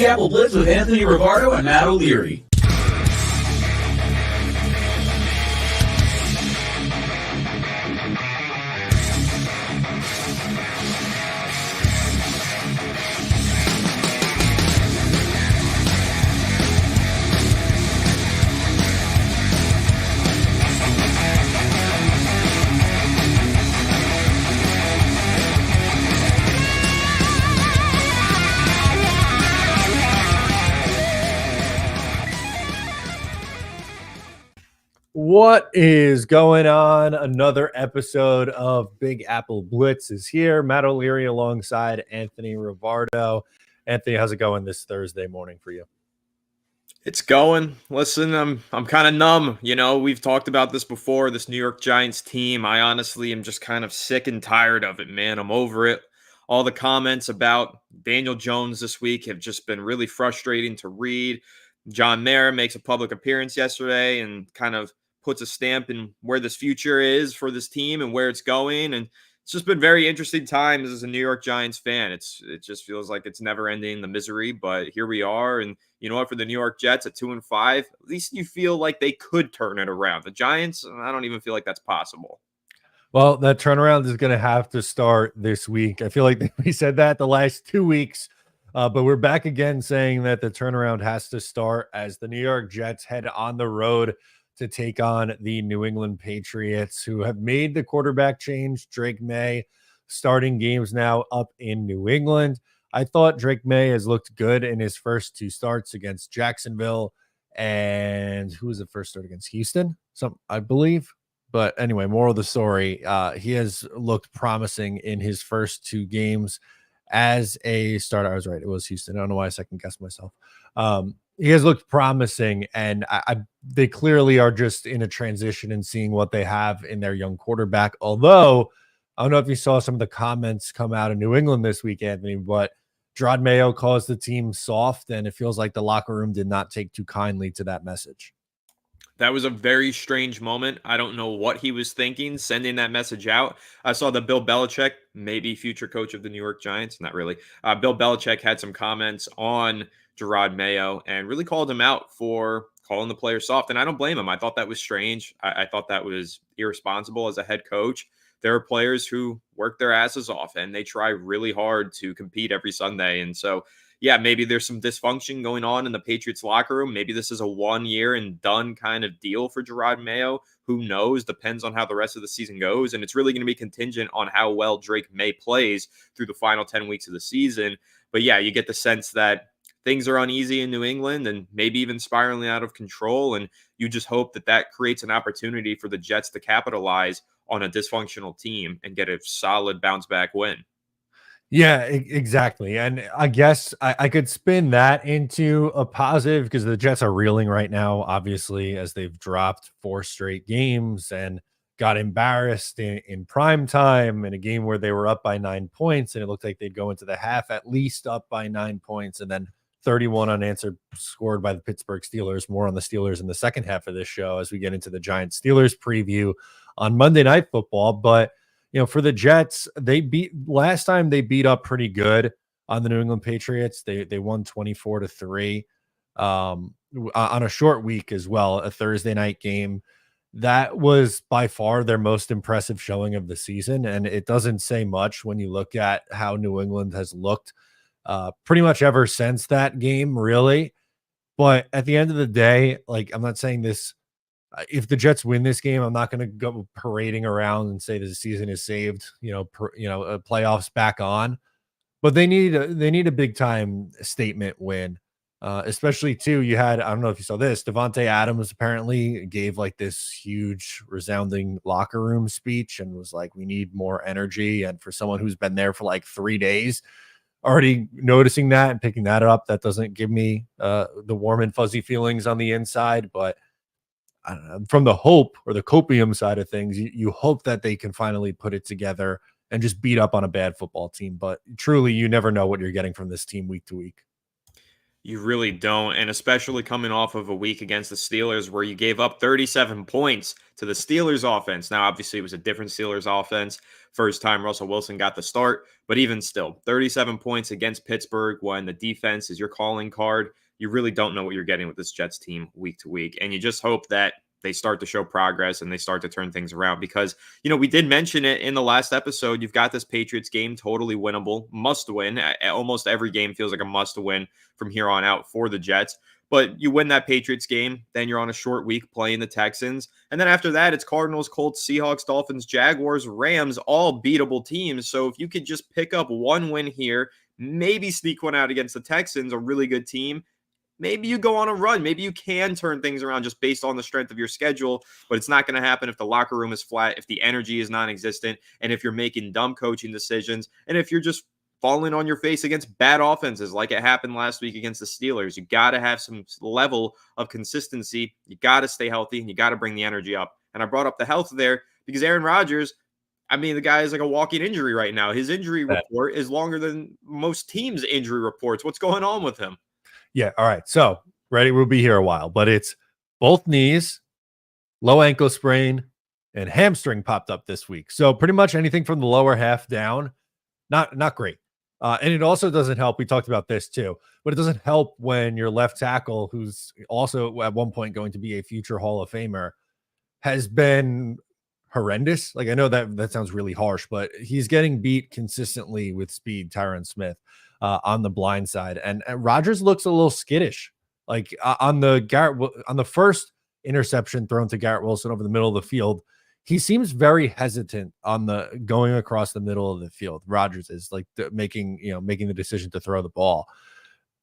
Apple Blitz with Anthony Rivardo and Matt O'Leary. What is going on? Another episode of Big Apple Blitz is here. Matt O'Leary alongside Anthony Rivardo. Anthony, how's it going this Thursday morning for you? It's going. Listen, I'm kind of numb. You know, we've talked about this before, this New York Giants team. I honestly am just kind of sick and tired of it, man. I'm over it. All the comments about Daniel Jones this week have just been really frustrating to read. John Mayer makes a public appearance yesterday and kind of puts a stamp in where this future is for this team and where it's going. And it's just been very interesting times as a New York Giants fan. It just feels like it's never ending, the misery, but here we are. And you know what, for the New York Jets at 2-5, at least you feel like they could turn it around. The Giants, I don't even feel like that's possible. Well, that turnaround is going to have to start this week. I feel like we said that the last 2 weeks, but we're back again saying that the turnaround has to start as the New York Jets head on the road to take on the New England Patriots, who have made the quarterback change. Drake May starting games now up in New England. I thought Drake May has looked good in his first two starts against Jacksonville, and who was the first start against Houston? I believe. But anyway, moral of the story, he has looked promising in his first two games as a starter. I was right. It was Houston. I don't know why I second guessed myself. He has looked promising, and they clearly are just in a transition and seeing what they have in their young quarterback. Although, I don't know if you saw some of the comments come out of New England this week, Anthony, but Gerard Mayo calls the team soft, and it feels like the locker room did not take too kindly to that message. That was a very strange moment. I don't know what he was thinking, sending that message out. I saw that Bill Belichick, maybe future coach of the New York Giants, not really. Bill Belichick had some comments on Gerard Mayo and really called him out for calling the player soft. And I don't blame him. I thought that was strange. I thought that was irresponsible as a head coach. There are players who work their asses off and they try really hard to compete every Sunday. And so, yeah, maybe there's some dysfunction going on in the Patriots locker room. Maybe this is a 1 year and done kind of deal for Gerard Mayo. Who knows? Depends on how the rest of the season goes. And it's really going to be contingent on how well Drake May plays through the final 10 weeks of the season. But yeah, you get the sense that things are uneasy in New England and maybe even spiraling out of control. And you just hope that that creates an opportunity for the Jets to capitalize on a dysfunctional team and get a solid bounce back win. Yeah, exactly. And I guess I could spin that into a positive because the Jets are reeling right now, obviously, as they've dropped 4 straight games and got embarrassed in prime time in a game where they were up by 9 points. And it looked like they'd go into the half at least up by 9 points, and then 31 unanswered scored by the Pittsburgh Steelers. More on the Steelers in the second half of this show as we get into the Giants Steelers preview on Monday Night Football. But you know, for the Jets, last time they beat up pretty good on the New England Patriots. They won 24-3 on a short week as well, a Thursday night game. That was by far their most impressive showing of the season, and it doesn't say much when you look at how New England has looked pretty much ever since that game, really. But at the end of the day, like, I'm not saying this. If the Jets win this game, I'm not going to go parading around and say the season is saved. Playoffs back on, but they need a big time statement win, especially too. You had, I don't know if you saw this, Devontae Adams apparently gave like this huge resounding locker room speech and was like, "We need more energy." And for someone who's been there for like 3 days, already noticing that and picking that up, that doesn't give me the warm and fuzzy feelings on the inside, but. I don't know, from the hope or the copium side of things, you hope that they can finally put it together and just beat up on a bad football team. But truly, you never know what you're getting from this team week to week. You really don't. And especially coming off of a week against the Steelers where you gave up 37 points to the Steelers offense. Now, obviously, it was a different Steelers offense. First time Russell Wilson got the start, but even still, 37 points against Pittsburgh when the defense is your calling card. You really don't know what you're getting with this Jets team week to week. And you just hope that they start to show progress and they start to turn things around because, we did mention it in the last episode. You've got this Patriots game totally winnable, must win. Almost every game feels like a must win from here on out for the Jets. But you win that Patriots game, then you're on a short week playing the Texans. And then after that, it's Cardinals, Colts, Seahawks, Dolphins, Jaguars, Rams, all beatable teams. So if you could just pick up one win here, maybe sneak one out against the Texans, a really good team, maybe you go on a run. Maybe you can turn things around just based on the strength of your schedule, but it's not going to happen if the locker room is flat, if the energy is non-existent, and if you're making dumb coaching decisions, and if you're just falling on your face against bad offenses like it happened last week against the Steelers. You got to have some level of consistency. You got to stay healthy, and you got to bring the energy up. And I brought up the health there because Aaron Rodgers, the guy is like a walking injury right now. His injury report is longer than most teams' injury reports. What's going on with him? Yeah. All right. So ready, we'll be here a while, but it's both knees, low ankle sprain, and hamstring popped up this week. So pretty much anything from the lower half down, not great. And it also doesn't help. We talked about this too, but it doesn't help when your left tackle, who's also at one point going to be a future Hall of Famer, has been horrendous. Like, I know that sounds really harsh, but he's getting beat consistently with speed, Tyron Smith, on the blind side. And Rodgers looks a little skittish. Like on the first interception thrown to Garrett Wilson over the middle of the field, he seems very hesitant on the going across the middle of the field. Rodgers is like making the decision to throw the ball.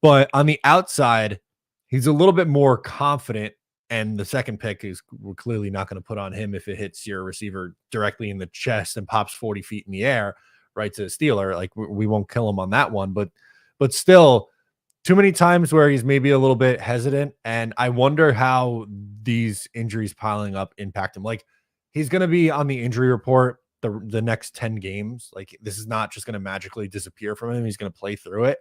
But on the outside, he's a little bit more confident. And the second pick is we're clearly not going to put on him if it hits your receiver directly in the chest and pops 40 feet in the air, right to the Steeler. Like we won't kill him on that one. But still, too many times where he's maybe a little bit hesitant. And I wonder how these injuries piling up impact him. Like, he's going to be on the injury report the next 10 games. Like, this is not just going to magically disappear from him. He's going to play through it.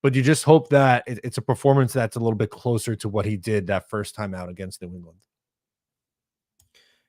But you just hope that it's a performance that's a little bit closer to what he did that first time out against New England.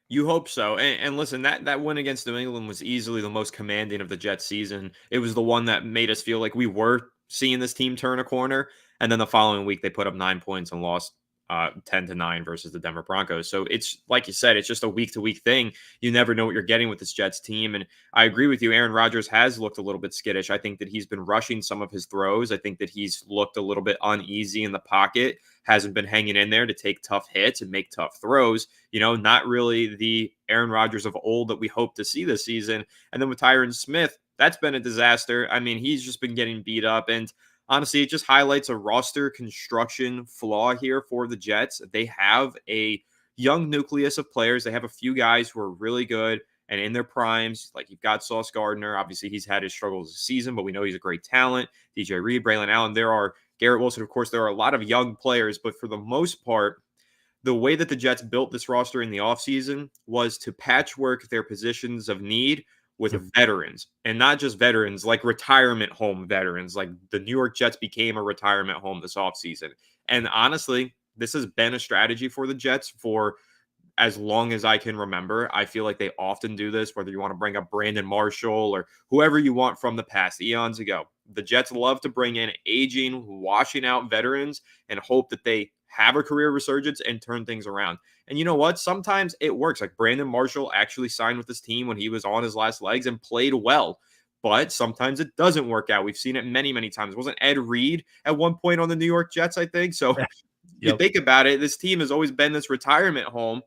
You hope so. And listen, that win against New England was easily the most commanding of the Jets season. It was the one that made us feel like we were seeing this team turn a corner. And then the following week, they put up 9 points and lost 10-9 versus the Denver Broncos. So it's like you said, it's just a week-to-week thing. You never know what you're getting with this Jets team. And I agree with you. Aaron Rodgers has looked a little bit skittish. I think that he's been rushing some of his throws. I think that he's looked a little bit uneasy in the pocket, hasn't been hanging in there to take tough hits and make tough throws. Not really the Aaron Rodgers of old that we hope to see this season. And then with Tyron Smith, that's been a disaster. He's just been getting beat up. And honestly, it just highlights a roster construction flaw here for the Jets. They have a young nucleus of players. They have a few guys who are really good and in their primes. Like, you've got Sauce Gardner. Obviously, he's had his struggles this season, but we know he's a great talent. DJ Reed, Braylon Allen. There are Garrett Wilson. Of course, there are a lot of young players, but for the most part, the way that the Jets built this roster in the offseason was to patchwork their positions of need with veterans, and not just veterans, like retirement home veterans. Like, the New York Jets became a retirement home this offseason. And honestly, this has been a strategy for the Jets for as long as I can remember. I feel like they often do this, whether you want to bring up Brandon Marshall or whoever you want from the past, eons ago. The Jets love to bring in aging, washing out veterans and hope that they have a career resurgence and turn things around. And you know what? Sometimes it works. Like, Brandon Marshall actually signed with this team when he was on his last legs and played well. But sometimes it doesn't work out. We've seen it many, many times. Wasn't Ed Reed at one point on the New York Jets, I think? So you think about it, this team has always been this retirement home.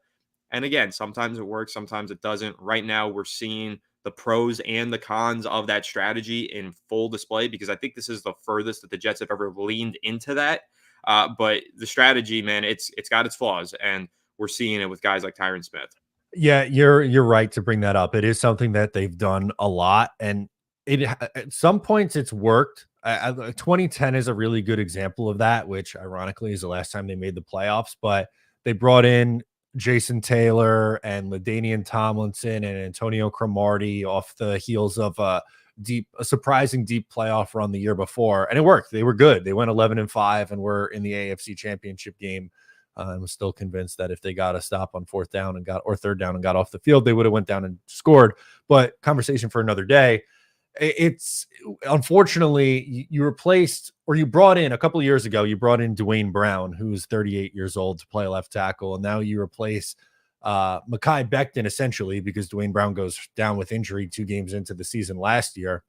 And again, sometimes it works, sometimes it doesn't. Right now, we're seeing the pros and the cons of that strategy in full display, because I think this is the furthest that the Jets have ever leaned into that. But the strategy, man, it's got its flaws, and we're seeing it with guys like Tyron Smith. Yeah, you're right to bring that up. It is something that they've done a lot, and at some points it's worked. 2010 is a really good example of that, which ironically is the last time they made the playoffs. But they brought in Jason Taylor and LaDainian Tomlinson and Antonio Cromartie off the heels of a surprising deep playoff run the year before, and it worked. They were good. They went 11-5 and were in the AFC Championship game. I was still convinced that if they got a stop on third down and got off the field, they would have went down and scored. But conversation for another day. It's unfortunately you replaced, or you brought in a couple of years ago, you brought in Dwayne Brown, who's 38 years old, to play left tackle. And now you replace Mekhi Becton essentially, because Dwayne Brown goes down with injury 2 games into the season last year.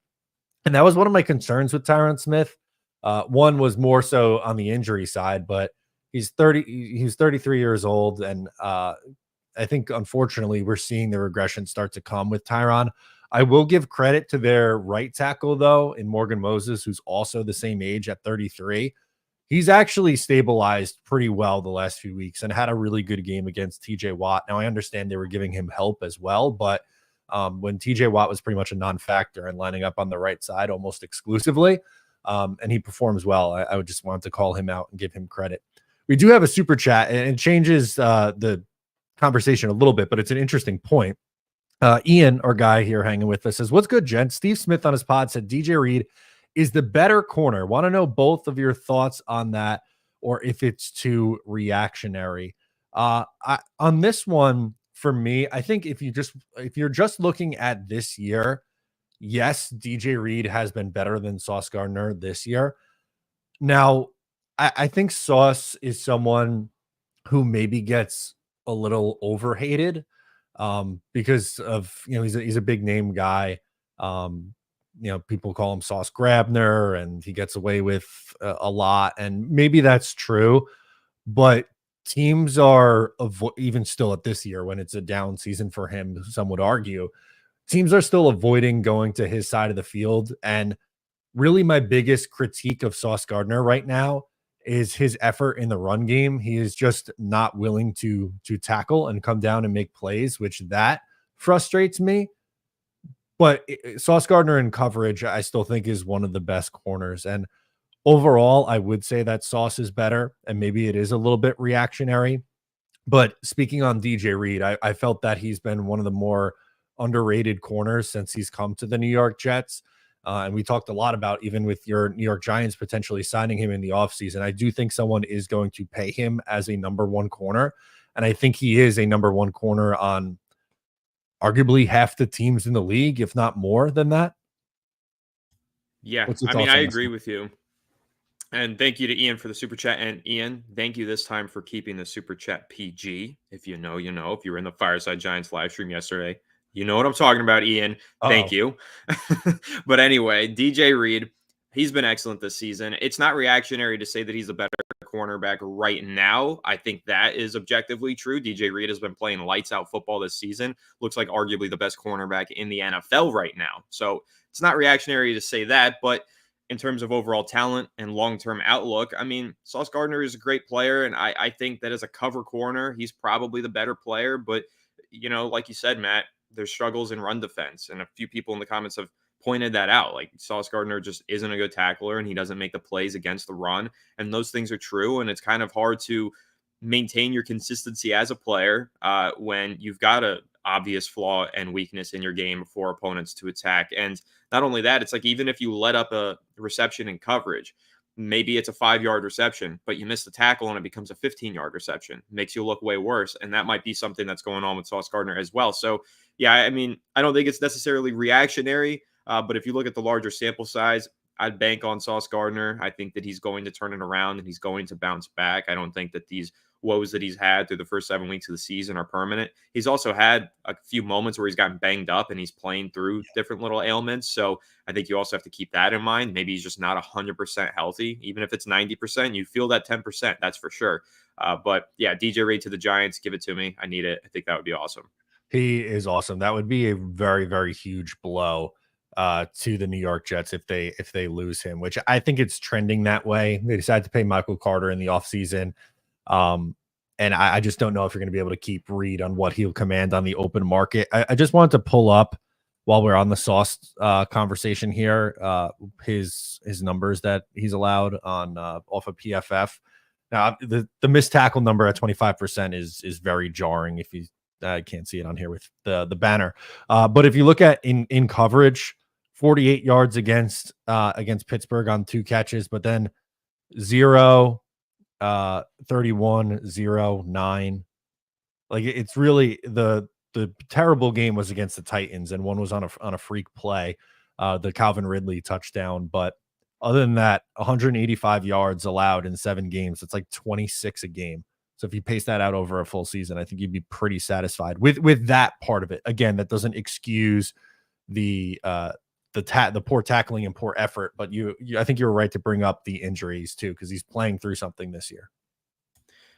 And that was one of my concerns with Tyron Smith. One was more so on the injury side, but he's 33 years old. And I think, unfortunately, we're seeing the regression start to come with Tyron. I will give credit to their right tackle, though, in Morgan Moses, who's also the same age at 33. He's actually stabilized pretty well the last few weeks and had a really good game against TJ Watt. Now, I understand they were giving him help as well, but when TJ Watt was pretty much a non-factor and lining up on the right side almost exclusively, and he performs well, I would just want to call him out and give him credit. We do have a super chat, and it changes the conversation a little bit, but it's an interesting point. Ian, our guy here hanging with us, says, "What's good, gents?" Steve Smith on his pod said DJ Reed is the better corner. Want to know both of your thoughts on that, or if it's too reactionary. On this one, for me, I think if you're just looking at this year, yes, DJ Reed has been better than Sauce Gardner this year. Now, I think Sauce is someone who maybe gets a little overhated because of, he's a big name guy. People call him Sauce Grabner and he gets away with a lot. And maybe that's true, but teams are even still at this year, when it's a down season for him, some would argue, teams are still avoiding going to his side of the field. And really my biggest critique of Sauce Gardner right now is his effort in the run game. He is just not willing to tackle and come down and make plays, which that frustrates me. But Sauce Gardner in coverage, I still think, is one of the best corners. And overall, I would say that Sauce is better, and maybe it is a little bit reactionary. But speaking on DJ Reed, I felt that he's been one of the more underrated corners since he's come to the New York Jets. And we talked a lot about, even with your New York Giants potentially signing him in the offseason, I do think someone is going to pay him as a number one corner. And I think he is a number one corner on arguably half the teams in the league, if not more than that. Yeah, I agree with you. And thank you to Ian for the super chat. And Ian, thank you this time for keeping the super chat PG. If you know, you know. If you were in the Fireside Giants live stream yesterday, you know what I'm talking about, Ian. Thank you. But anyway, DJ Reed, he's been excellent this season. It's not reactionary to say that he's a better cornerback right now. I think that is objectively true. DJ Reed has been playing lights out football this season. Looks like arguably the best cornerback in the NFL right now. So it's not reactionary to say that, but in terms of overall talent and long-term outlook, I mean, Sauce Gardner is a great player, and I think that as a cover corner, he's probably the better player. But, like you said, Matt, there's struggles in run defense, and a few people in the comments have pointed that out. Like, Sauce Gardner just isn't a good tackler, and he doesn't make the plays against the run, and those things are true, and it's kind of hard to maintain your consistency as a player when you've got a obvious flaw and weakness in your game for opponents to attack. And not only that, it's like, even if you let up a reception in coverage, maybe it's a 5-yard reception, but you miss the tackle and it becomes a 15-yard reception. It makes you look way worse. And that might be something that's going on with Sauce Gardner as well. So, yeah, I mean, I don't think it's necessarily reactionary, but if you look at the larger sample size, I'd bank on Sauce Gardner. I think that he's going to turn it around and he's going to bounce back. I don't think that these woes that he's had through the first 7 weeks of the season are permanent. He's also had a few moments where he's gotten banged up and he's playing through different little ailments. So I think you also have to keep that in mind. Maybe he's just not 100% healthy. Even if it's 90%, you feel that 10%, that's for sure. But yeah, DJ Reed to the Giants, give it to me. I need it. I think that would be awesome. He is awesome. That would be a very, very huge blow to the New York Jets if they lose him, which I think it's trending that way. They decided to pay Michael Carter in the offseason. And I just don't know if you're going to be able to keep Reed on what he'll command on the open market. I just wanted to pull up, while we're on the Sauce conversation here, his numbers that he's allowed on off of PFF. Now, the missed tackle number at 25% is very jarring. I can't see it on here with the banner. But if you look at in coverage 48 yards against Pittsburgh on 2 catches, but then 0, 31, 0, 9. Like it's really the terrible game was against the Titans, and one was on a freak play, the Calvin Ridley touchdown. But other than that, 185 yards allowed in 7 games. It's like 26 a game. So if you pace that out over a full season, I think you'd be pretty satisfied with that part of it. Again, that doesn't excuse the the poor tackling and poor effort, but I think you're right to bring up the injuries too, because he's playing through something this year.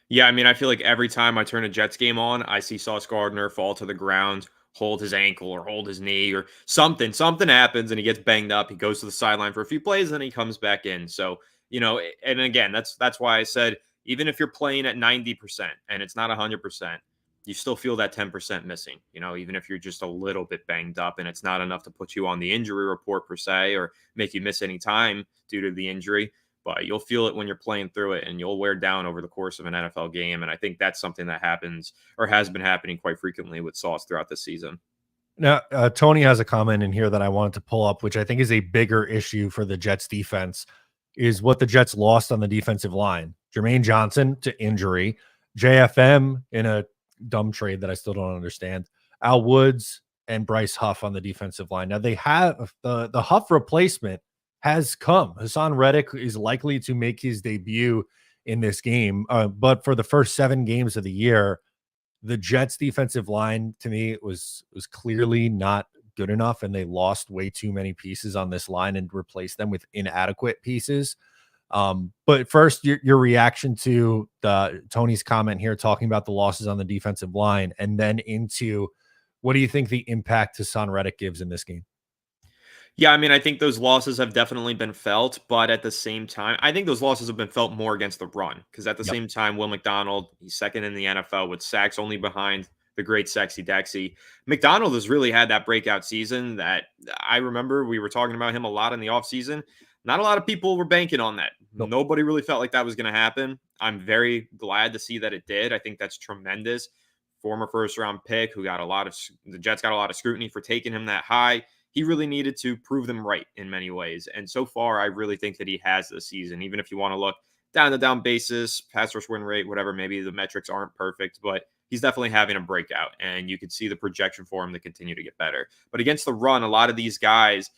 Yeah, I mean, I feel like every time I turn a Jets game on, I see Sauce Gardner fall to the ground, hold his ankle or hold his knee or something. Something happens and he gets banged up. He goes to the sideline for a few plays and he comes back in. So, and again, that's why I said even if you're playing at 90% and it's not 100%, you still feel that 10% missing. Even if you're just a little bit banged up and it's not enough to put you on the injury report per se or make you miss any time due to the injury, but you'll feel it when you're playing through it and you'll wear down over the course of an NFL game. And I think that's something that happens or has been happening quite frequently with Sauce throughout this season. Now, Tony has a comment in here that I wanted to pull up, which I think is a bigger issue for the Jets defense, is what the Jets lost on the defensive line. Jermaine Johnson to injury, JFM in a dumb trade that I still don't understand, Al Woods and Bryce Huff on the defensive line. Now they have the Huff replacement has come. Hassan Reddick is likely to make his debut in this game. But for the first 7 games of the year, the Jets defensive line to me was clearly not good enough, and they lost way too many pieces on this line and replaced them with inadequate pieces. But first, your reaction to Tony's comment here, talking about the losses on the defensive line, and then into what do you think the impact Hassan Reddick gives in this game? Yeah, I mean, I think those losses have definitely been felt, but at the same time, I think those losses have been felt more against the run because at the same time, Will McDonald, he's second in the NFL with sacks only behind the great Sexy Dexy. McDonald has really had that breakout season that I remember we were talking about him a lot in the offseason. Not a lot of people were banking on that. Nope. Nobody really felt like that was going to happen. I'm very glad to see that it did. I think that's tremendous. Former first round pick who the Jets got a lot of scrutiny for taking him that high. He really needed to prove them right in many ways. And so far, I really think that he has this season, even if you want to look down to down basis, pass rush win rate, whatever, maybe the metrics aren't perfect, but he's definitely having a breakout and you can see the projection for him to continue to get better. But against the run, a lot of these guys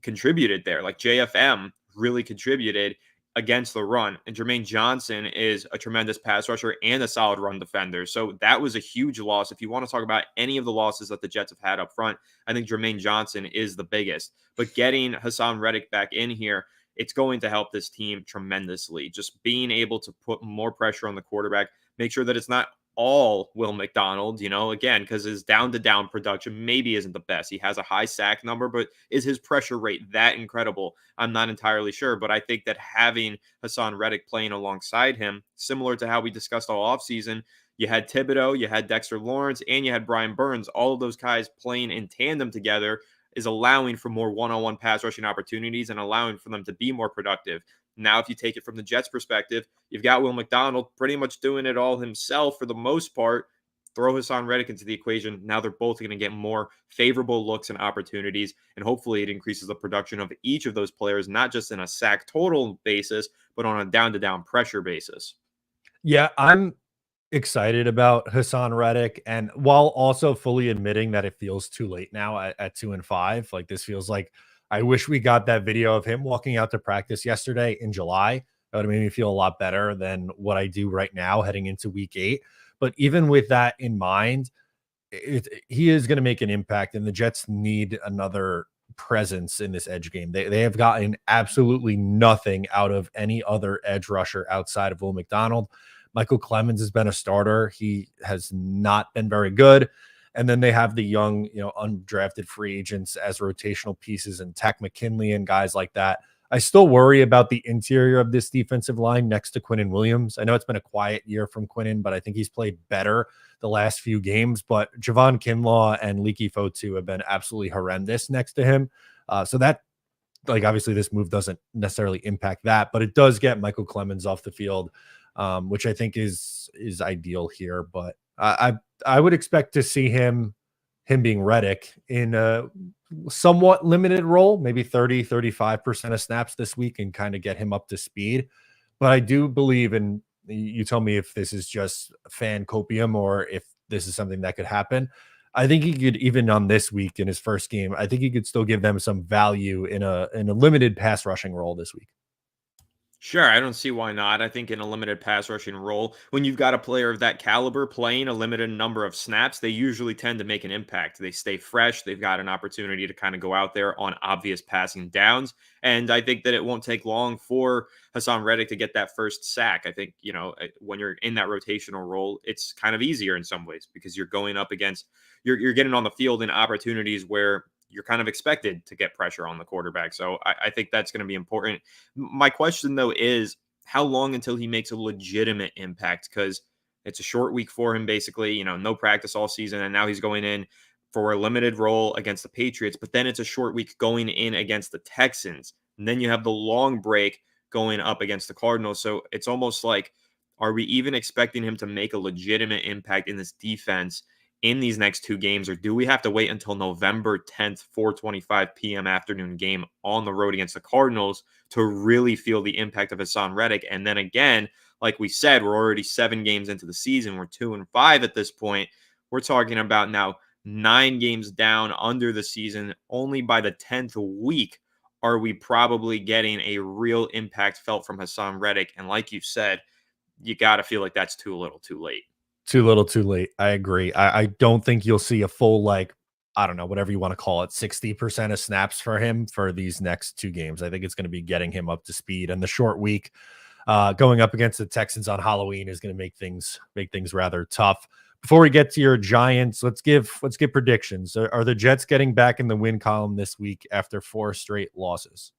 contributed there, like JFM really contributed against the run. And Jermaine Johnson is a tremendous pass rusher and a solid run defender. So that was a huge loss. If you want to talk about any of the losses that the Jets have had up front, I think Jermaine Johnson is the biggest. But getting Hassan Reddick back in here, it's going to help this team tremendously. Just being able to put more pressure on the quarterback, make sure that it's not all Will McDonald, again, because his down-to-down production maybe isn't the best. He has a high sack number, but is his pressure rate that incredible? I'm not entirely sure, but I think that having Hassan Reddick playing alongside him, similar to how we discussed all offseason, you had Thibodeau, you had Dexter Lawrence, and you had Brian Burns. All of those guys playing in tandem together is allowing for more one-on-one pass rushing opportunities and allowing for them to be more productive. Now, if you take it from the Jets' perspective, you've got Will McDonald pretty much doing it all himself for the most part. Throw Hassan Reddick into the equation. Now they're both going to get more favorable looks and opportunities, and hopefully it increases the production of each of those players, not just in a sack total basis, but on a down-to-down pressure basis. Yeah, I'm excited about Hassan Reddick, and while also fully admitting that it feels too late now at 2-5, like this feels like I wish we got that video of him walking out to practice yesterday in July. That would have made me feel a lot better than what I do right now heading into week 8. But even with that in mind, he is going to make an impact, and the Jets need another presence in this edge game. They have gotten absolutely nothing out of any other edge rusher outside of Will McDonald. Michael Clemens has been a starter. He has not been very good. And then they have the young, undrafted free agents as rotational pieces and Tech McKinley and guys like that. I still worry about the interior of this defensive line next to Quinnen Williams. I know it's been a quiet year from Quinnen, but I think he's played better the last few games. But Javon Kinlaw and Leaky Fotu have been absolutely horrendous next to him. So that, obviously this move doesn't necessarily impact that, but it does get Michael Clemens off the field, which I think is ideal here. But I would expect to see him him being Reddick in a somewhat limited role, maybe 30-35% of snaps this week, and kind of get him up to speed. But I do believe, and you tell me if this is just fan copium or if this is something that could happen. I think he could, even on this week in his first game, I think he could still give them some value in a limited pass rushing role this week. Sure, I don't see why not. I think in a limited pass rushing role, when you've got a player of that caliber playing a limited number of snaps, they usually tend to make an impact. They stay fresh. They've got an opportunity to kind of go out there on obvious passing downs. And I think that it won't take long for Hassan Reddick to get that first sack. I think, when you're in that rotational role, it's kind of easier in some ways because you're going up against, you're getting on the field in opportunities where you're kind of expected to get pressure on the quarterback. So I think that's going to be important. My question, though, is how long until he makes a legitimate impact? Because it's a short week for him, basically, no practice all season. And now he's going in for a limited role against the Patriots. But then it's a short week going in against the Texans. And then you have the long break going up against the Cardinals. So it's almost like, are we even expecting him to make a legitimate impact in this defense in these next two games, or do we have to wait until November 10th, 4:25 p.m. afternoon game on the road against the Cardinals to really feel the impact of Hassan Reddick? And then again, like we said, we're already 7 games into the season. We're 2-5 at this point. We're talking about now 9 games down under the season. Only by the 10th week are we probably getting a real impact felt from Hassan Reddick. And like you said, you got to feel like that's too little too late. Too little, too late. I agree. I don't think you'll see a full, like, I don't know, whatever you want to call it, 60% of snaps for him for these next 2 games. I think it's going to be getting him up to speed. And the short week going up against the Texans on Halloween is going to make things rather tough. Before we get to your Giants, let's give predictions. Are the Jets getting back in the win column this week after 4 straight losses?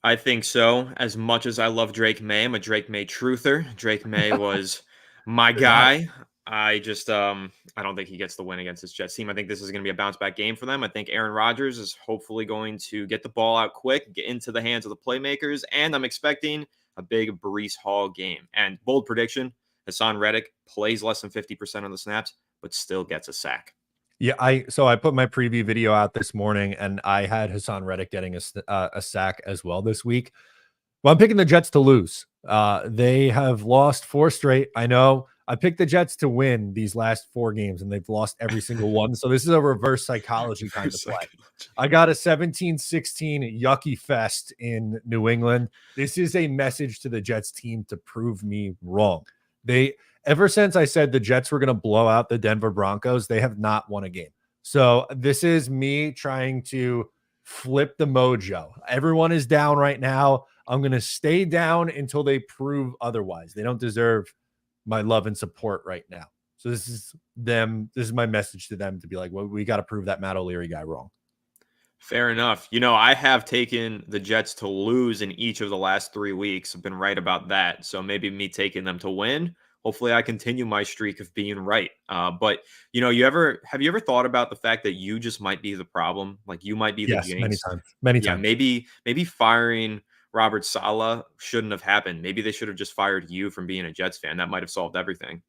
I think so. As much as I love Drake May, I'm a Drake May truther. Drake May was my guy. I just I don't think he gets the win against this Jets team. I think this is going to be a bounce back game for them. I think Aaron Rodgers is hopefully going to get the ball out quick, get into the hands of the playmakers, and I'm expecting a big Breece Hall game. And bold prediction, Hassan Reddick plays less than 50% of the snaps, but still gets a sack. Yeah, I put my preview video out this morning, and I had Hassan Reddick getting a sack as well this week. Well, I'm picking the Jets to lose. They have lost 4 straight. I know I picked the Jets to win these last 4 games, and they've lost every single one. So this is a reverse psychology kind of play. I got a 17-16 yucky fest in New England. This is a message to the Jets team to prove me wrong. Ever since I said the Jets were going to blow out the Denver Broncos, they have not won a game. So this is me trying to flip the mojo. Everyone is down right now. I'm going to stay down until they prove otherwise. They don't deserve my love and support right now. So this is them. This is my message to them to be like, well, we got to prove that Matt O'Leary guy wrong. Fair enough. I have taken the Jets to lose in each of the last 3 weeks. I've been right about that. So maybe me taking them to win. Hopefully I continue my streak of being right. But have you ever thought about the fact that you just might be the problem? Like you might be the jinx. Many Yeah, times. maybe firing Robert Saleh shouldn't have happened. Maybe they should have just fired you from being a Jets fan. That might have solved everything.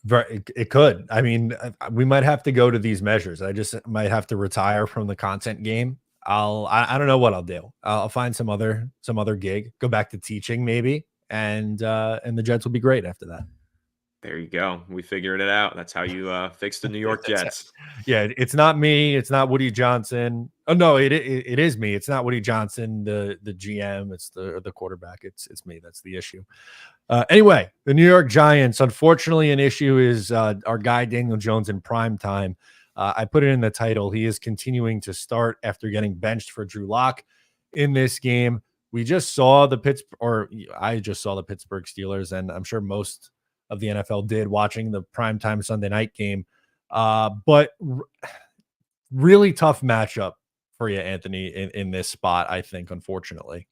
It could. I mean, we might have to go to these measures. I just might have to retire from the content game. I don't know what I'll do. I'll find some other gig, go back to teaching maybe, and the Jets will be great after that. There you go. We figured it out. That's how you fix the New York Jets. Yeah, it's not me. It's not Woody Johnson. Oh no, it is me. It's not Woody Johnson, the GM. It's the quarterback. It's me. That's the issue. Anyway, the New York Giants. Unfortunately, an issue is our guy Daniel Jones in prime time. I put it in the title. He is continuing to start after getting benched for Drew Lock in this game. I just saw the Pittsburgh Steelers, and I'm sure most of the NFL did watching the primetime Sunday night game. But really tough matchup for you, Anthony, in this spot, I think, unfortunately.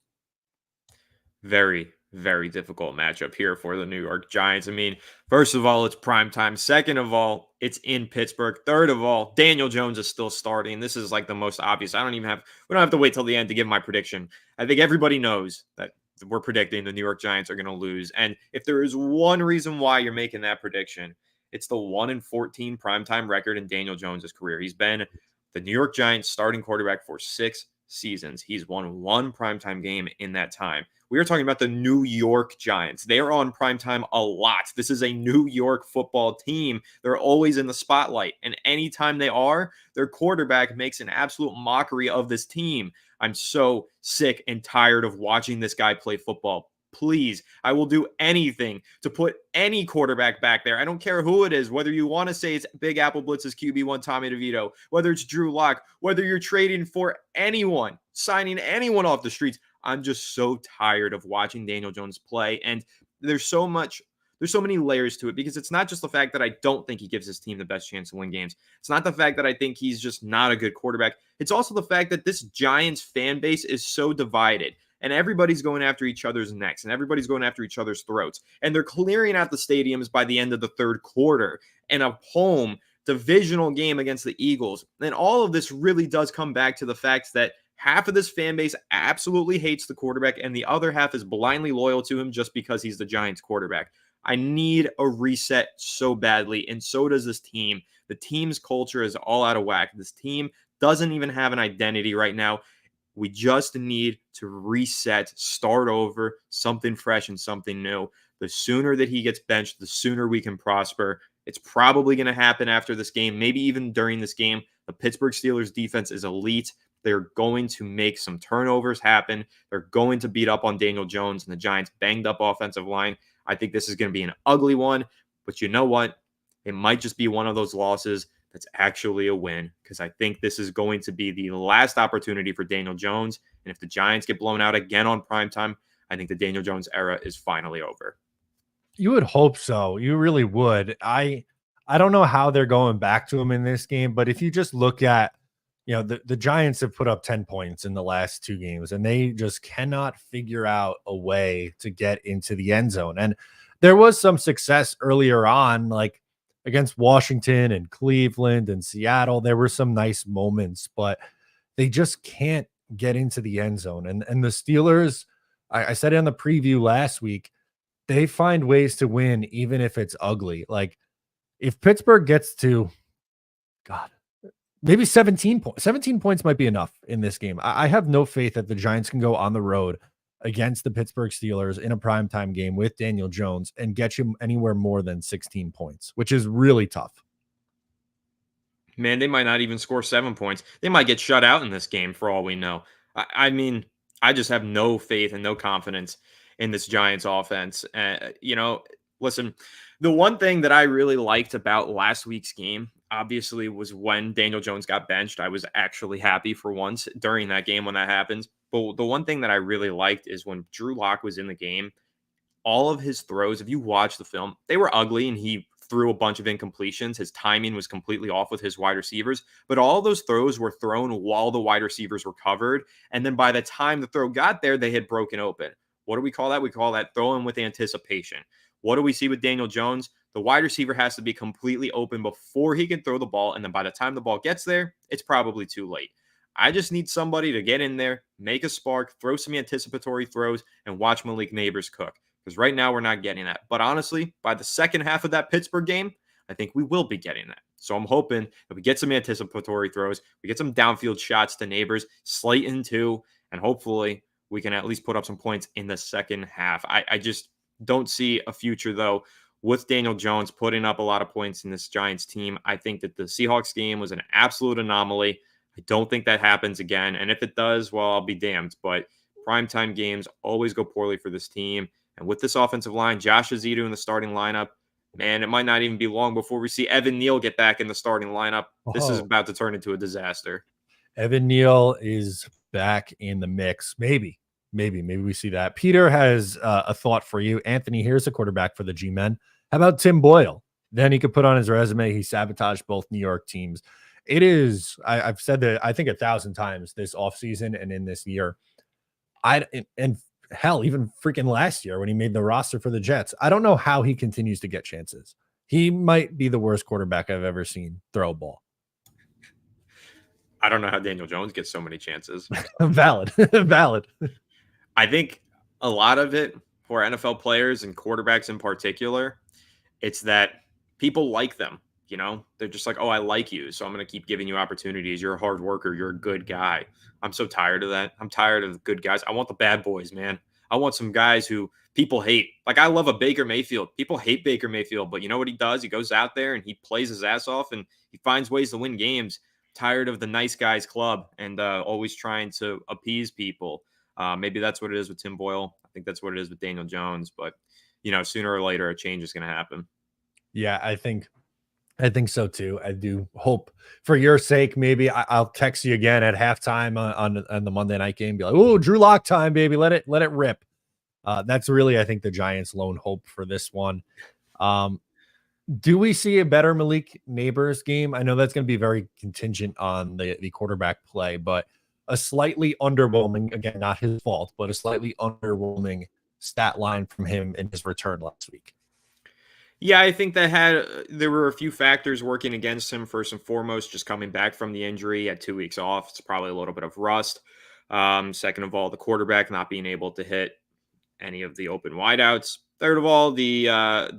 Very, very difficult matchup here for the New York Giants. I mean, first of all, it's primetime. Second of all, it's in Pittsburgh. Third of all, Daniel Jones is still starting. This is like the most obvious. We don't have to wait till the end to give my prediction. I think everybody knows that we're predicting the New York Giants are going to lose. And if there is one reason why you're making that prediction, It's the 1-14 primetime record in Daniel Jones' career. He's been the New York Giants starting quarterback for 6 seasons. He's won 1 primetime game in that time. We are talking about the New York Giants. They are on primetime a lot. This is a New York football team. They're always in the spotlight. And anytime they are, their quarterback makes an absolute mockery of this team. I'm so sick and tired of watching this guy play football. Please, I will do anything to put any quarterback back there. I don't care who it is, whether you want to say it's Big Apple Blitz's QB1 Tommy DeVito, whether it's Drew Lock, whether you're trading for anyone, signing anyone off the streets. I'm just so tired of watching Daniel Jones play. And there's so many layers to it, because it's not just the fact that I don't think he gives his team the best chance to win games. It's not the fact that I think he's just not a good quarterback. It's also the fact that this Giants fan base is so divided. And everybody's going after each other's necks, and everybody's going after each other's throats. And they're clearing out the stadiums by the end of the third quarter in a home divisional game against the Eagles. And all of this really does come back to the fact that half of this fan base absolutely hates the quarterback, and the other half is blindly loyal to him just because he's the Giants quarterback. I need a reset so badly, and so does this team. The team's culture is all out of whack. This team doesn't even have an identity right now. We just need to reset, start over, something fresh and something new. The sooner that he gets benched, the sooner we can prosper. It's probably going to happen after this game, maybe even during this game. The Pittsburgh Steelers defense is elite. They're going to make some turnovers happen. They're going to beat up on Daniel Jones and the Giants' banged up offensive line. I think this is going to be an ugly one, but you know what? It might just be one of those losses that's actually a win, because I think this is going to be the last opportunity for Daniel Jones. And if the Giants get blown out again on primetime, I think the Daniel Jones era is finally over. You would hope so. You really would. I don't know how they're going back to him in this game, but if you just look at, the Giants have put up 10 points in the last 2 games, and they just cannot figure out a way to get into the end zone. And there was some success earlier on, like against Washington and Cleveland and Seattle. There were some nice moments, but they just can't get into the end zone. And the Steelers, I said it in the preview last week, they find ways to win, even if it's ugly. Like if Pittsburgh gets to, God, maybe 17 points, 17 points might be enough in this game. I have no faith that the Giants can go on the road against the Pittsburgh Steelers in a primetime game with Daniel Jones and get you anywhere more than 16 points, which is really tough. Man, they might not even score 7 points. They might get shut out in this game for all we know. I mean, I just have no faith and no confidence in this Giants offense. Listen, the one thing that I really liked about last week's game, obviously, was when Daniel Jones got benched. I was actually happy for once during that game when that happens. But the one thing that I really liked is when Drew Lock was in the game, all of his throws, if you watch the film, they were ugly and he threw a bunch of incompletions. His timing was completely off with his wide receivers, but all those throws were thrown while the wide receivers were covered. And then by the time the throw got there, they had broken open. What do we call that? We call that throwing with anticipation. What do we see with Daniel Jones? The wide receiver has to be completely open before he can throw the ball. And then by the time the ball gets there, it's probably too late. I just need somebody to get in there, make a spark, throw some anticipatory throws, and watch Malik Neighbors cook. Because right now we're not getting that. But honestly, by the second half of that Pittsburgh game, I think we will be getting that. So I'm hoping that we get some anticipatory throws, we get some downfield shots to Neighbors, Slayton too, and hopefully we can at least put up some points in the second half. I just don't see a future, though, with Daniel Jones putting up a lot of points in this Giants team. I think that the Seahawks game was an absolute anomaly. I don't think that happens again. And if it does, well, I'll be damned. But primetime games always go poorly for this team. And with this offensive line, Josh Azidu in the starting lineup, man, it might not even be long before we see Evan Neal get back in the starting lineup. This is about to turn into a disaster. Evan Neal is back in the mix. Maybe we see that. Peter has a thought for you. Anthony, here's a quarterback for the G-Men. How about Tim Boyle? Then he could put on his resume. He sabotaged both New York teams. It is, I've said that I think 1,000 times this offseason and in this year. And hell, even freaking last year when he made the roster for the Jets. I don't know how he continues to get chances. He might be the worst quarterback I've ever seen throw a ball. I don't know how Daniel Jones gets so many chances. Valid. I think a lot of it for NFL players and quarterbacks in particular, it's that people like them. They're just like, oh, I like you, so I'm going to keep giving you opportunities. You're a hard worker. You're a good guy. I'm so tired of that. I'm tired of the good guys. I want the bad boys, man. I want some guys who people hate. Like, I love a Baker Mayfield. People hate Baker Mayfield, but you know what he does? He goes out there and he plays his ass off and he finds ways to win games. Tired of the nice guys club and always trying to appease people. Maybe that's what it is with Tim Boyle. I think that's what it is with Daniel Jones. But, sooner or later, a change is going to happen. Yeah, I think so too. I do hope for your sake. Maybe I'll text you again at halftime on the Monday night game. Be like, "Oh, Drew Lock time, baby! Let it rip." That's really, I think, the Giants' lone hope for this one. Um, do we see a better Malik Neighbors game? I know that's going to be very contingent on the quarterback play, but a slightly underwhelming, again, not his fault, but a slightly underwhelming stat line from him in his return last week. Yeah, I think there were a few factors working against him. First and foremost, just coming back from the injury, he had 2 weeks off. It's probably a little bit of rust. Second of all, the quarterback not being able to hit any of the open wideouts. Third of all, the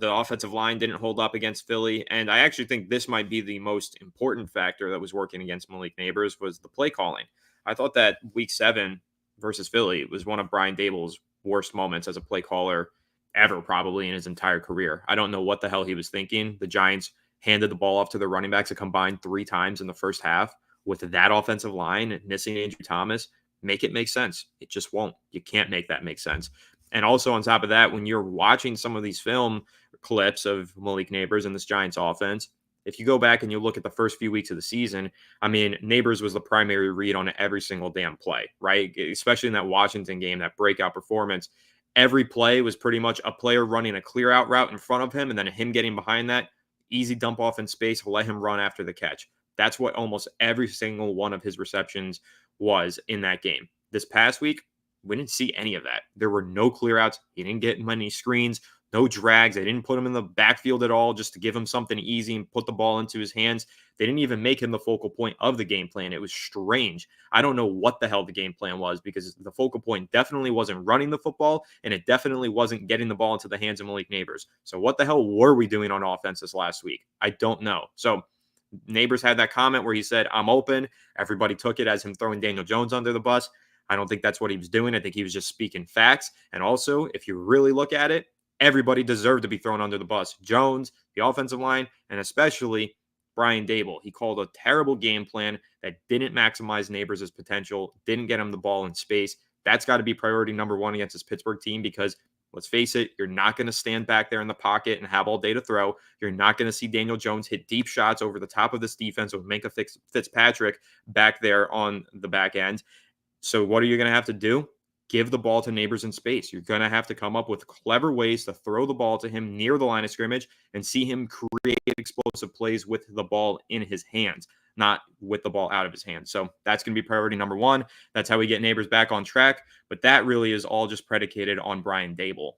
offensive line didn't hold up against Philly, and I actually think this might be the most important factor that was working against Malik Neighbors was the play calling. I thought that Week 7 versus Philly was one of Brian Dable's worst moments as a play caller ever, probably in his entire career. I don't know what the hell he was thinking. The Giants handed the ball off to their running backs a combined 3 times in the first half with that offensive line and missing Andrew Thomas. Make it make sense. It just won't. You can't make that make sense. And also on top of that, when you're watching some of these film clips of Malik Neighbors and this Giants offense, if you go back and you look at the first few weeks of the season, I mean, Neighbors was the primary read on every single damn play, right? Especially in that Washington game, that breakout performance. Every play was pretty much a player running a clear out route in front of him and then him getting behind that, easy dump off in space, let him run after the catch. That's what almost every single one of his receptions was in that game. This past week, we didn't see any of that. There were no clear outs. He didn't get many screens, no drags. They didn't put him in the backfield at all just to give him something easy and put the ball into his hands. They didn't even make him the focal point of the game plan. It was strange. I don't know what the hell the game plan was because the focal point definitely wasn't running the football and it definitely wasn't getting the ball into the hands of Malik Neighbors. So what the hell were we doing on offense this last week? I don't know. So Neighbors had that comment where he said, I'm open. Everybody took it as him throwing Daniel Jones under the bus. I don't think that's what he was doing. I think he was just speaking facts. And also, if you really look at it, everybody deserved to be thrown under the bus. Jones, the offensive line, and especially Brian Dable. He called a terrible game plan that didn't maximize Neighbors' potential, didn't get him the ball in space. That's got to be priority number one against this Pittsburgh team because let's face it, you're not going to stand back there in the pocket and have all day to throw. You're not going to see Daniel Jones hit deep shots over the top of this defense with Minkah Fitzpatrick back there on the back end. So what are you going to have to do? Give the ball to Neighbors in space. You're going to have to come up with clever ways to throw the ball to him near the line of scrimmage and see him create explosive plays with the ball in his hands, not with the ball out of his hands. So that's going to be priority number one. That's how we get Neighbors back on track. But that really is all just predicated on Brian Dable.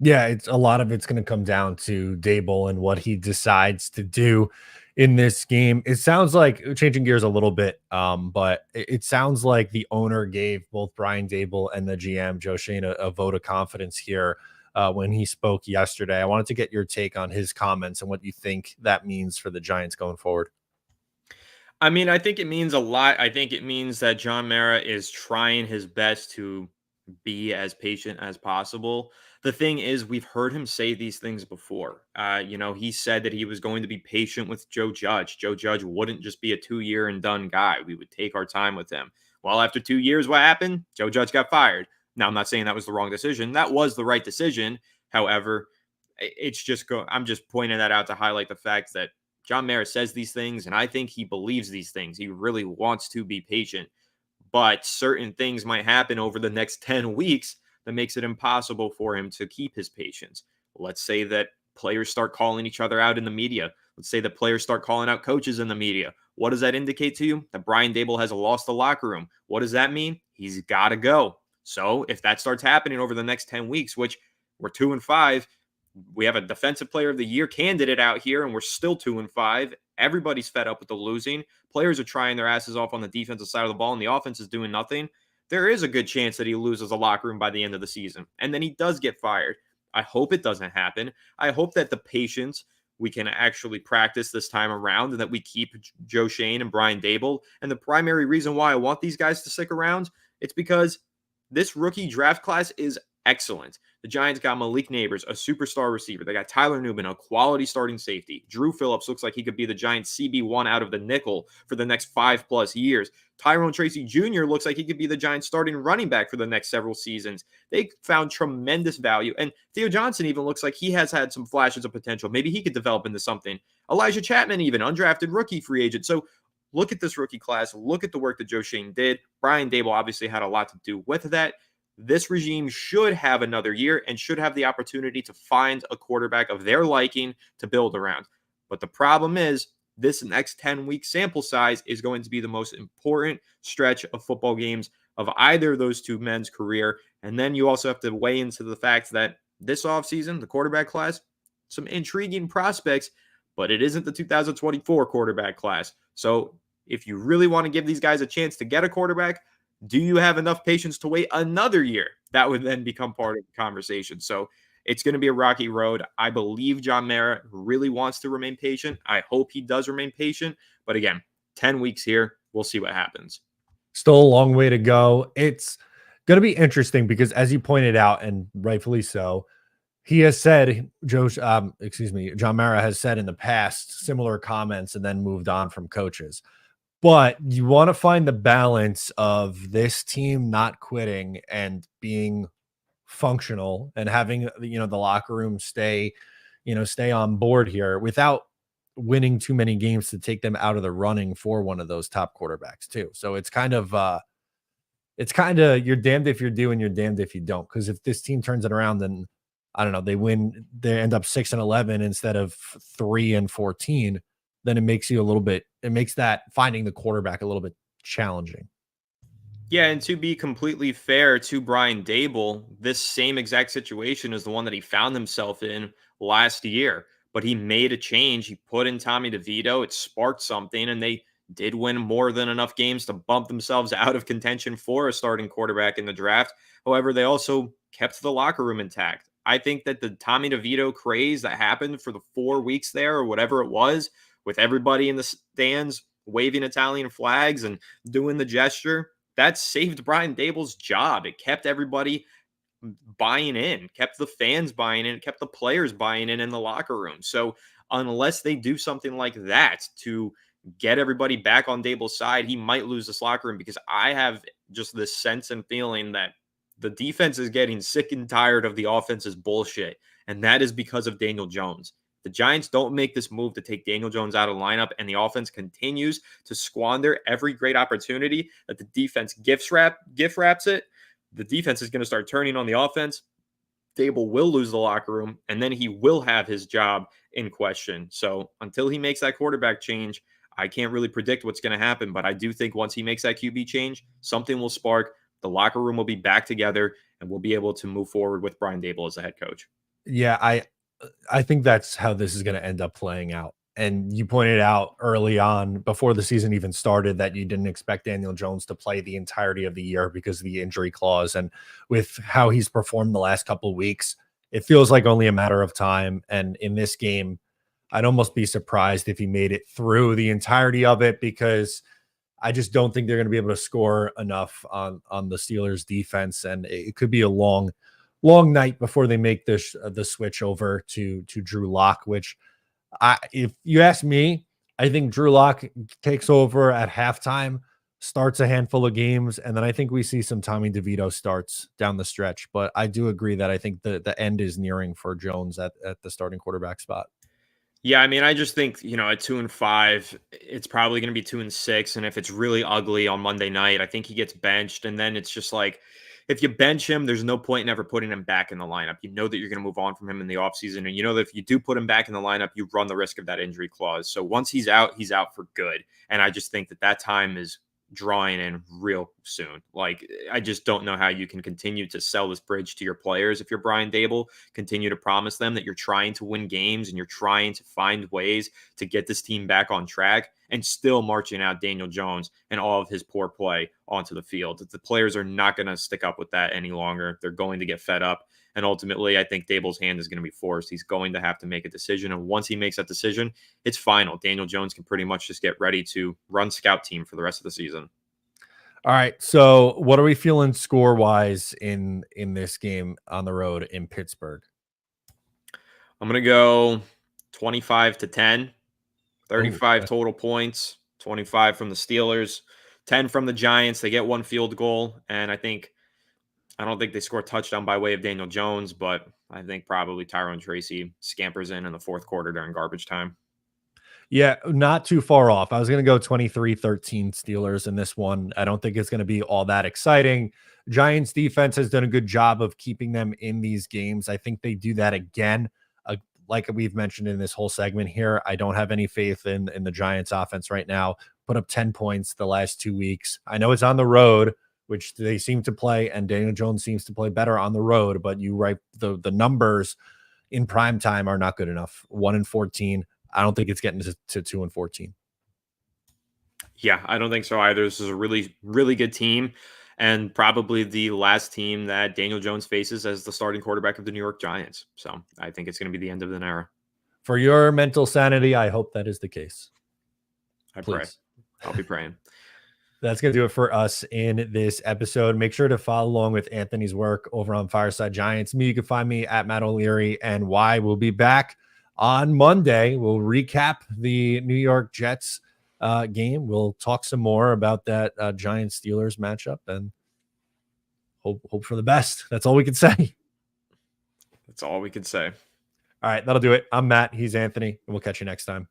Yeah, it's a lot of it's going to come down to Dable and what he decides to do in this game. It sounds like changing gears a little bit, but it sounds like the owner gave both Brian Dable and the GM Joe Schoen a vote of confidence here when he spoke yesterday. I wanted to get your take on his comments and what you think that means for the Giants going forward. I mean, I think it means a lot. I think it means that John Mara is trying his best to be as patient as possible. The thing is, we've heard him say these things before. He said that he was going to be patient with Joe Judge. Joe Judge wouldn't just be a 2-year and done guy. We would take our time with him. Well, after 2 years, what happened? Joe Judge got fired. Now, I'm not saying that was the wrong decision. That was the right decision. However, I'm just pointing that out to highlight the fact that John Mara says these things, and I think he believes these things. He really wants to be patient, but certain things might happen over the next 10 weeks that makes it impossible for him to keep his patience. Let's say that players start calling each other out in the media. Let's say that players start calling out coaches in the media. What does that indicate to you? That Brian Dable has lost the locker room. What does that mean? He's got to go. So if that starts happening over the next 10 weeks, which we're 2-5, we have a defensive player of the year candidate out here and we're still 2-5. Everybody's fed up with the losing. Players are trying their asses off on the defensive side of the ball and the offense is doing nothing. There is a good chance that he loses a locker room by the end of the season. And then he does get fired. I hope it doesn't happen. I hope that the patience we can actually practice this time around and that we keep Joe Shane and Brian Dable. And the primary reason why I want these guys to stick around, it's because this rookie draft class is excellent. The Giants got Malik Neighbors, a superstar receiver. They got Tyler Nubin, a quality starting safety. Drew Phillips looks like he could be the Giants CB1 out of the nickel for the next 5+ years. Tyrone Tracy Jr. looks like he could be the Giants starting running back for the next several seasons. They found tremendous value. And Theo Johnson even looks like he has had some flashes of potential. Maybe he could develop into something. Elijah Chapman, even undrafted rookie free agent. So look at this rookie class. Look at the work that Joe Shane did. Brian Dable obviously had a lot to do with that. This regime should have another year and should have the opportunity to find a quarterback of their liking to build around. But the problem is, this next 10-week sample size is going to be the most important stretch of football games of either of those two men's career. And then you also have to weigh into the fact that this offseason, the quarterback class, some intriguing prospects, but it isn't the 2024 quarterback class. So if you really want to give these guys a chance to get a quarterback, do you have enough patience to wait another year? That would then become part of the conversation. So it's going to be a rocky road. I believe John Mara really wants to remain patient. I hope he does remain patient. But again, 10 weeks here. We'll see what happens. Still a long way to go. It's going to be interesting because, as you pointed out, and rightfully so, he has said, John Mara has said in the past similar comments and then moved on from coaches. But you want to find the balance of this team not quitting and being functional and having, the locker room stay on board here without winning too many games to take them out of the running for one of those top quarterbacks too. So it's kind of you're damned if you do and you're damned if you don't. Because if this team turns it around, then I don't know, they end up 6-11 instead of 3-14. Then it makes that finding the quarterback a little bit challenging. Yeah, and to be completely fair to Brian Dable, this same exact situation is the one that he found himself in last year. But he made a change. He put in Tommy DeVito. It sparked something, and they did win more than enough games to bump themselves out of contention for a starting quarterback in the draft. However, they also kept the locker room intact. I think that the Tommy DeVito craze that happened for the 4 weeks there, or whatever it was, with everybody in the stands waving Italian flags and doing the gesture, that saved Brian Dable's job. It kept everybody buying in, kept the fans buying in, kept the players buying in the locker room. So unless they do something like that to get everybody back on Dable's side, he might lose this locker room, because I have just this sense and feeling that the defense is getting sick and tired of the offense's bullshit. And that is because of Daniel Jones. The Giants don't make this move to take Daniel Jones out of the lineup, and the offense continues to squander every great opportunity that the defense gift wraps it. The defense is going to start turning on the offense. Dable will lose the locker room, and then he will have his job in question. So until he makes that quarterback change, I can't really predict what's going to happen. But I do think once he makes that QB change, something will spark. The locker room will be back together, and we'll be able to move forward with Brian Dable as the head coach. Yeah, I think that's how this is going to end up playing out. And you pointed out early on, before the season even started, that you didn't expect Daniel Jones to play the entirety of the year because of the injury clause. And with how he's performed the last couple of weeks, it feels like only a matter of time. And in this game, I'd almost be surprised if he made it through the entirety of it, because I just don't think they're going to be able to score enough on the Steelers defense. And it could be a long night before they make the switch over to Drew Lock, which if you ask me, I think Drew Lock takes over at halftime, starts a handful of games, and then I think we see some Tommy DeVito starts down the stretch. But I do agree that I think the end is nearing for Jones at the starting quarterback spot. Yeah, I mean, I just think, at 2-5, it's probably going to be 2-6. And if it's really ugly on Monday night, I think he gets benched. And then it's just like, if you bench him, there's no point in ever putting him back in the lineup. You know that you're going to move on from him in the offseason. And you know that if you do put him back in the lineup, you run the risk of that injury clause. So once he's out for good. And I just think that time is drawing in real soon. Like, I just don't know how you can continue to sell this bridge to your players if you're Brian Dable, continue to promise them that you're trying to win games and you're trying to find ways to get this team back on track, and still marching out Daniel Jones and all of his poor play onto the field. The players are not going to stick up with that any longer. They're going to get fed up. And ultimately, I think Dable's hand is going to be forced. He's going to have to make a decision. And once he makes that decision, it's final. Daniel Jones can pretty much just get ready to run scout team for the rest of the season. All right. So what are we feeling score wise in this game on the road in Pittsburgh? I'm going to go 25-10, 35 Okay. total points, 25 from the Steelers, 10 from the Giants. They get one field goal. And I don't think they score a touchdown by way of Daniel Jones, but I think probably Tyrone Tracy scampers in the fourth quarter during garbage time. Yeah, not too far off. I was going to go 23-13 Steelers in this one. I don't think it's going to be all that exciting. Giants defense has done a good job of keeping them in these games. I think they do that again. Like we've mentioned in this whole segment here, I don't have any faith in the Giants offense right now. Put up 10 points the last 2 weeks. I know it's on the road, which they seem to play, and Daniel Jones seems to play better on the road, but you write the numbers in prime time are not good enough. 1-14. I don't think it's getting to 2-14. Yeah, I don't think so either. This is a really, really good team, and probably the last team that Daniel Jones faces as the starting quarterback of the New York Giants. So I think it's going to be the end of an era. For your mental sanity, I hope that is the case. I Please. pray. I'll be praying. That's going to do it for us in this episode. Make sure to follow along with Anthony's work over on Fireside Giants. You can find me at Matt O'Leary, and why we'll be back on Monday. We'll recap the New York Jets game. We'll talk some more about that Giants Steelers matchup and hope for the best. That's all we can say. That's all we can say. All right, that'll do it. I'm Matt. He's Anthony, and we'll catch you next time.